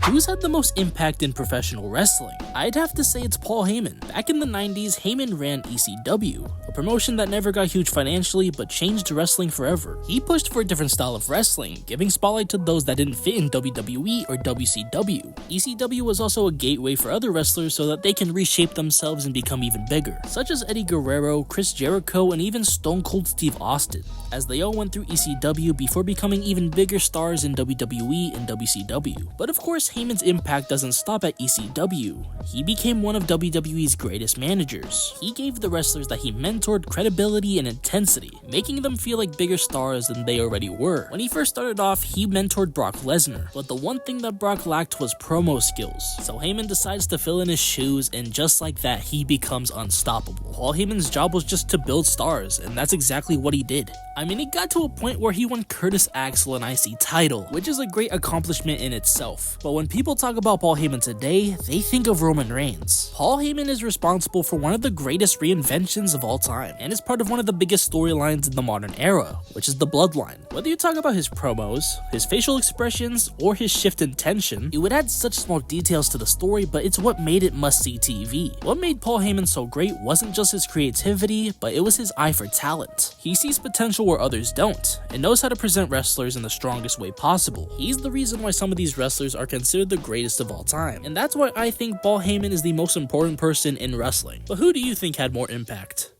Who's had the most impact in professional wrestling? I'd have to say it's Paul Heyman. Back in the 90s, Heyman ran ECW, a promotion that never got huge financially but changed wrestling forever. He pushed for a different style of wrestling, giving spotlight to those that didn't fit in WWE or WCW. ECW was also a gateway for other wrestlers so that they can reshape themselves and become even bigger, such as Eddie Guerrero, Chris Jericho, and even Stone Cold Steve Austin, as they all went through ECW before becoming even bigger stars in WWE and WCW. But of course, Heyman's impact doesn't stop at ECW. He became one of WWE's greatest managers. He gave the wrestlers that he mentored credibility and intensity, making them feel like bigger stars than they already were. When he first started off, he mentored Brock Lesnar, but the one thing that Brock lacked was promo skills. So Heyman decides to fill in his shoes, and just like that, he becomes unstoppable. Paul Heyman's job was just to build stars, and that's exactly what he did. I mean, it got to a point where he won Curtis Axel an IC title, which is a great accomplishment in itself. But when people talk about Paul Heyman today, they think of Roman Reigns. Paul Heyman is responsible for one of the greatest reinventions of all time, and is part of one of the biggest storylines in the modern era, which is the Bloodline. Whether you talk about his promos, his facial expressions, or his shift in tension, it would add such small details to the story, but it's what made it must-see TV. What made Paul Heyman so great wasn't just his creativity, but it was his eye for talent. He sees potential where others don't, and knows how to present wrestlers in the strongest way possible. He's the reason why some of these wrestlers are considered the greatest of all time, and that's why I think Paul Heyman is the most important person in wrestling. But who do you think had more impact?